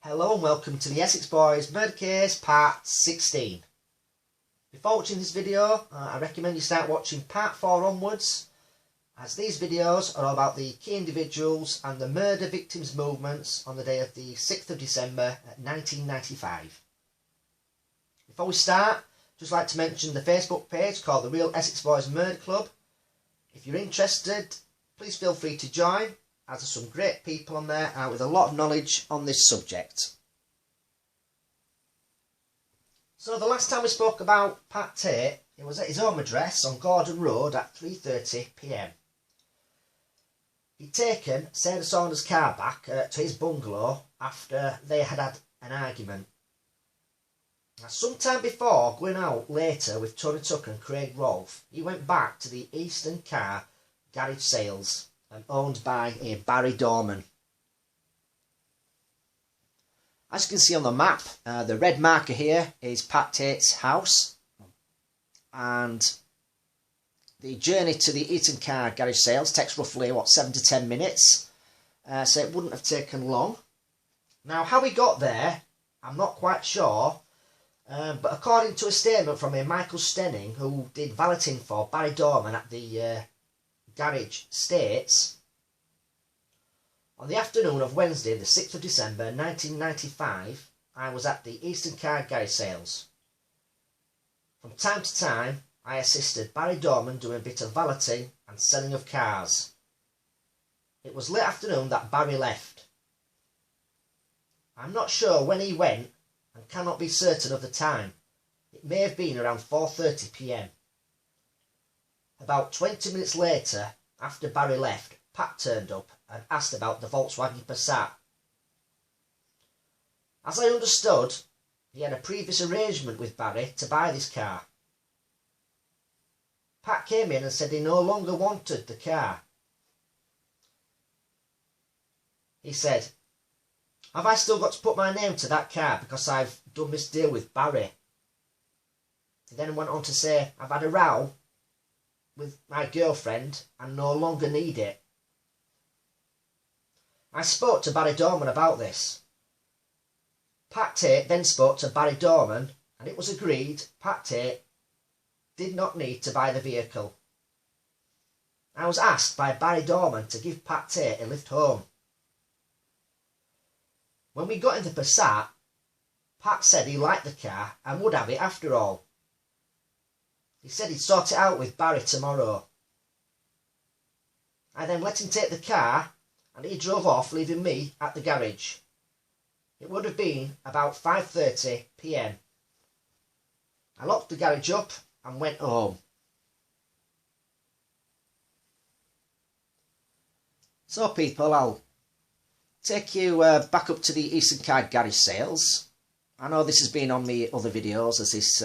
Hello and welcome to the Essex Boys Murder Case Part 16. Before watching this video, I recommend you start watching Part 4 onwards, as these videos are all about the key individuals and the murder victims' movements on the day of the 6th of December 1995. Before we start, I'd just like to mention the Facebook page called the Real Essex Boys Murder Club. If you're interested, please feel free to join, as there's some great people on there with a lot of knowledge on this subject. So the last time we spoke about Pat Tate, it was at his home address on Gordon Road at 3:30 p.m. He'd taken Sarah Saunders' car back to his bungalow after they had had an argument. Now, sometime before going out later with Tony Tucker and Craig Rolfe, he went back to the Eastern Car Garage Sales, owned by a Barry Dorman. As you can see on the map, the red marker here is Pat Tate's house, and the journey to the Eastern Car Garage Sales takes roughly 7 to 10 minutes, so it wouldn't have taken long. Now, how we got there, I'm not quite sure, but according to a statement from a Michael Stenning, who did valeting for Barry Dorman at the garage, states, on the afternoon of Wednesday the 6th of December 1995, I was at the Eastern Car Garage Sales. From time to time I assisted Barry Dorman doing a bit of valeting and selling of cars. It was late afternoon that Barry left. I'm not sure when he went and cannot be certain of the time. It may have been around 4:30 p.m. About 20 minutes later, after Barry left, Pat turned up and asked about the Volkswagen Passat. As I understood, he had a previous arrangement with Barry to buy this car. Pat came in and said he no longer wanted the car. He said, "Have I still got to put my name to that car because I've done this deal with Barry?" He then went on to say, "I've had a row with my girlfriend and no longer need it." I spoke to Barry Dorman about this. Pat Tate then spoke to Barry Dorman, and it was agreed Pat Tate did not need to buy the vehicle. I was asked by Barry Dorman to give Pat Tate a lift home. When we got in the Passat, Pat said he liked the car and would have it after all. He said he'd sort it out with Barry tomorrow. I then let him take the car and he drove off, leaving me at the garage. It would have been about 5:30 p.m. I locked the garage up and went home. So people, I'll take you back up to the Eastern Car Garage Sales. I know this has been on my other videos as this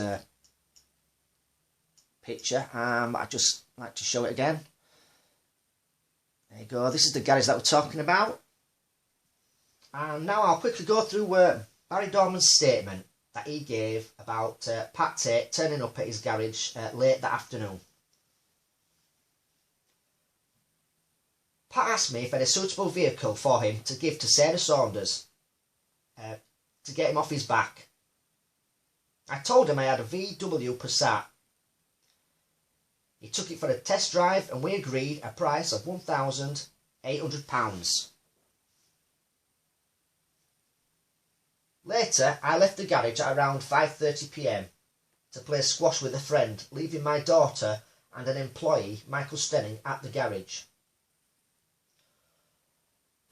picture. I'd just like to show it again. There you go, this is the garage that we're talking about. And now I'll quickly go through Barry Dorman's statement that he gave about Pat Tate turning up at his garage late that afternoon. Pat asked me if I had a suitable vehicle for him to give to Sarah Saunders to get him off his back. I told him I had a VW Passat. He took it for a test drive and we agreed a price of £1,800. Later, I left the garage at around 5:30 p.m. to play squash with a friend, leaving my daughter and an employee, Michael Stenning, at the garage.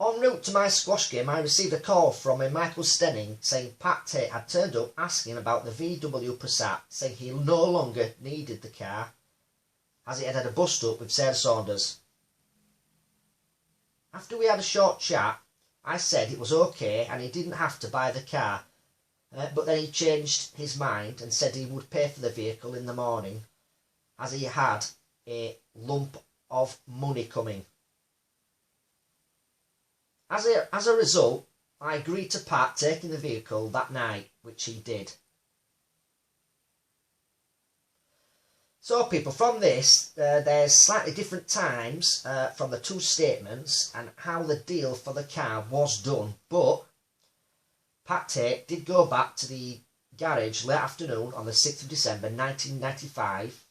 En route to my squash game, I received a call from a Michael Stenning saying Pat Tate had turned up asking about the VW Passat, saying he no longer needed the car as it had a bust-up with Sarah Saunders. After we had a short chat, I said it was okay and he didn't have to buy the car, but then he changed his mind and said he would pay for the vehicle in the morning as he had a lump of money coming. As a result, I agreed to Pat taking the vehicle that night, which he did. So people, from this, there's slightly different times from the two statements and how the deal for the car was done, but Pat Tate did go back to the garage late afternoon on the 6th of December 1995,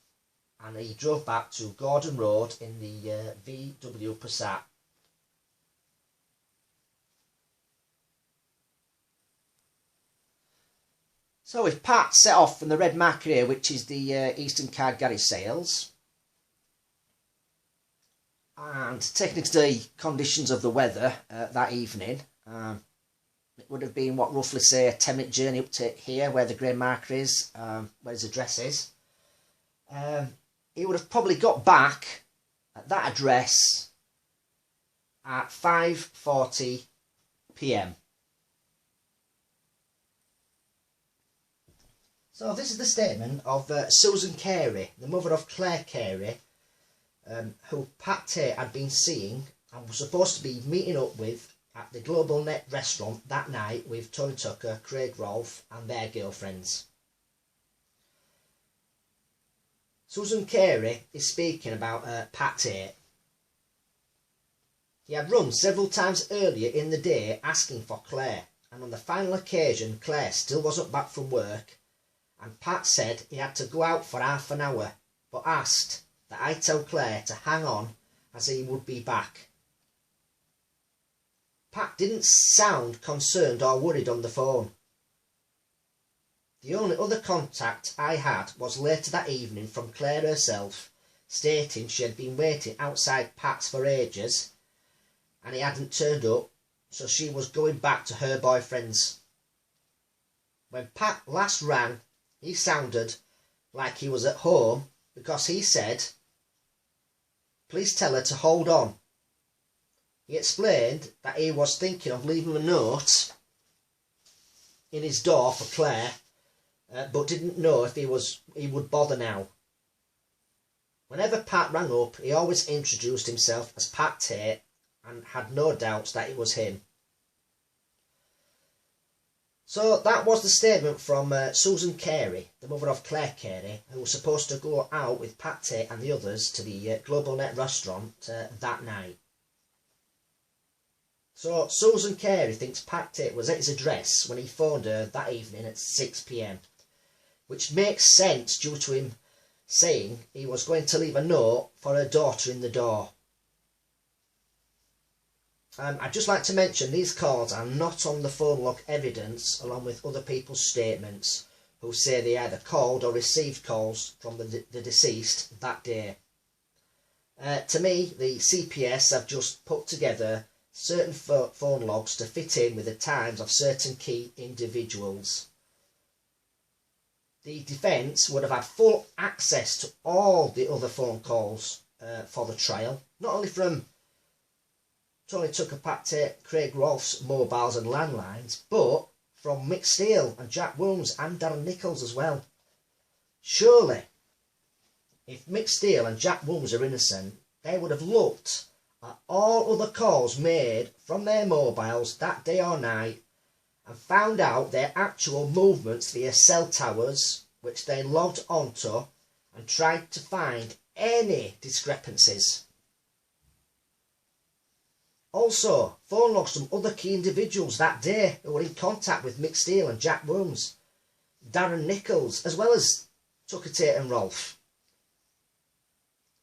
and he drove back to Gordon Road in the VW Passat. So if Pat set off from the red marker here, which is the Eastern Car Garage Sales, and taking into the conditions of the weather that evening, it would have been, what, roughly say a 10-minute journey up to here where the grey marker is, where his address is. He would have probably got back at that address at 5:40 PM. So this is the statement of Susan Carey, the mother of Claire Carey, who Pat Tate had been seeing and was supposed to be meeting up with at the Global Net restaurant that night with Tony Tucker, Craig Rolfe and their girlfriends. Susan Carey is speaking about Pat Tate. He had run several times earlier in the day asking for Claire, and on the final occasion Claire still wasn't back from work, and Pat said he had to go out for half an hour, but asked that I tell Claire to hang on as he would be back. Pat didn't sound concerned or worried on the phone. The only other contact I had was later that evening from Claire herself, stating she had been waiting outside Pat's for ages and he hadn't turned up, so she was going back to her boyfriend's. When Pat last rang, he sounded like he was at home because he said, "Please tell her to hold on." He explained that he was thinking of leaving a note in his door for Claire, but didn't know if he would bother now. Whenever Pat rang up, he always introduced himself as Pat Tate and had no doubts that it was him. So that was the statement from Susan Carey, the mother of Claire Carey, who was supposed to go out with Pat Tate and the others to the Global Net restaurant that night. So Susan Carey thinks Pat Tate was at his address when he phoned her that evening at 6 PM, which makes sense due to him saying he was going to leave a note for her daughter in the door. I'd just like to mention these calls are not on the phone log evidence along with other people's statements who say they either called or received calls from the deceased that day. To me, the CPS have just put together certain phone logs to fit in with the times of certain key individuals. The defence would have had full access to all the other phone calls for the trial, not only from Tony Tucker, Pat Tate, Craig Rolfe's mobiles and landlines, but from Mick Steele and Jack Wilms and Darren Nichols as well. Surely, if Mick Steele and Jack Wilms are innocent, they would have looked at all other calls made from their mobiles that day or night and found out their actual movements via cell towers, which they logged onto, and tried to find any discrepancies. Also, phone logs from other key individuals that day who were in contact with Mick Steele and Jack Wilms, Darren Nichols, as well as Tucker, Tate and Rolfe.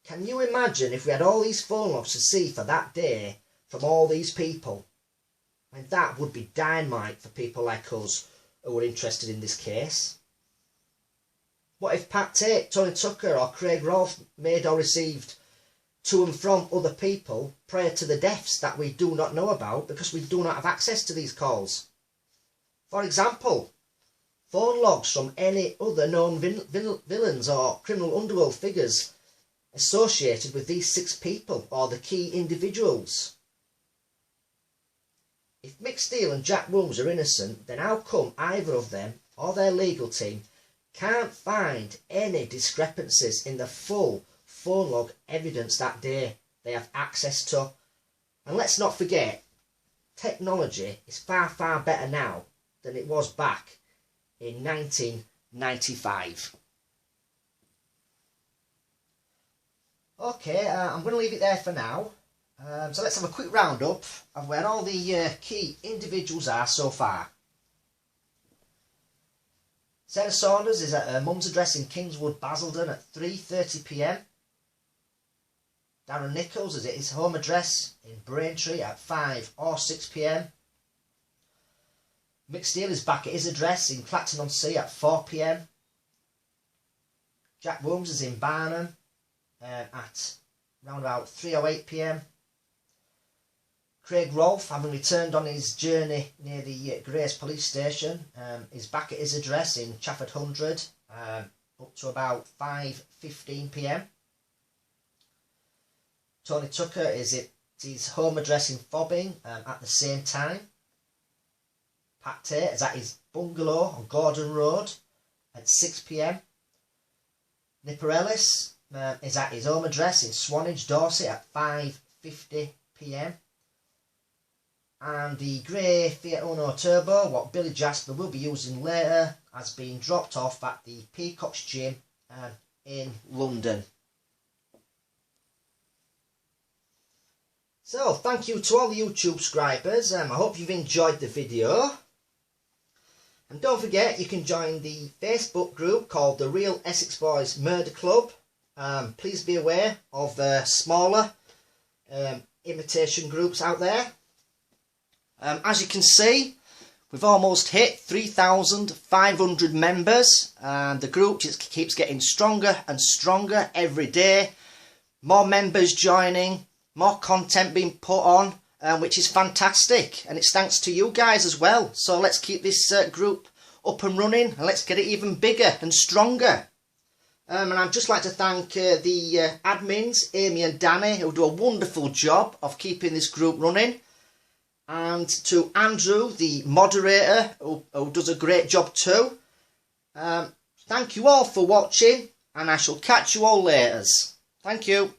Can you imagine if we had all these phone logs to see for that day from all these people? I mean, that would be dynamite for people like us who are interested in this case. What if Pat Tate, Tony Tucker or Craig Rolfe made or received to and from other people prior to the deaths that we do not know about because we do not have access to these calls? For example, phone logs from any other known villains or criminal underworld figures associated with these 6 people or the key individuals. If Mick Steele and Jack Wilms are innocent, then how come either of them or their legal team can't find any discrepancies in the full phone log evidence that day they have access to? And let's not forget, technology is far, far better now than it was back in 1995. Okay, I'm going to leave it there for now. So let's have a quick roundup of where all the key individuals are so far. Sarah Saunders is at her mum's address in Kingswood, Basildon at 3:30 p.m. Darren Nichols is at his home address in Braintree at 5 or 6 p.m. Mick Steele is back at his address in Clacton-on-Sea at 4 p.m. Jack Williams is in Barnham at round about 3:08 p.m. Craig Rolfe, having returned on his journey near the Grace police station, is back at his address in Chafford 100 up to about 5:15 p.m. Tony Tucker is at his home address in Fobbing at the same time. Pat Tate is at his bungalow on Gordon Road at 6 p.m. Nipper Ellis is at his home address in Swanage, Dorset at 5:50 p.m. And the grey Fiat Uno Turbo, what Billy Jasper will be using later, has been dropped off at the Peacock's Gym in London. So, thank you to all the YouTube subscribers. I hope you've enjoyed the video. And don't forget, you can join the Facebook group called the Real Essex Boys Murder Club. Please be aware of smaller imitation groups out there. As you can see, we've almost hit 3,500 members, and the group just keeps getting stronger and stronger every day. More members joining, more content being put on, which is fantastic, and it's thanks to you guys as well. So let's keep this group up and running, and let's get it even bigger and stronger. And I'd just like to thank the admins, Amy and Danny, who do a wonderful job of keeping this group running. And to Andrew, the moderator, who does a great job too. Thank you all for watching, and I shall catch you all later. Thank you.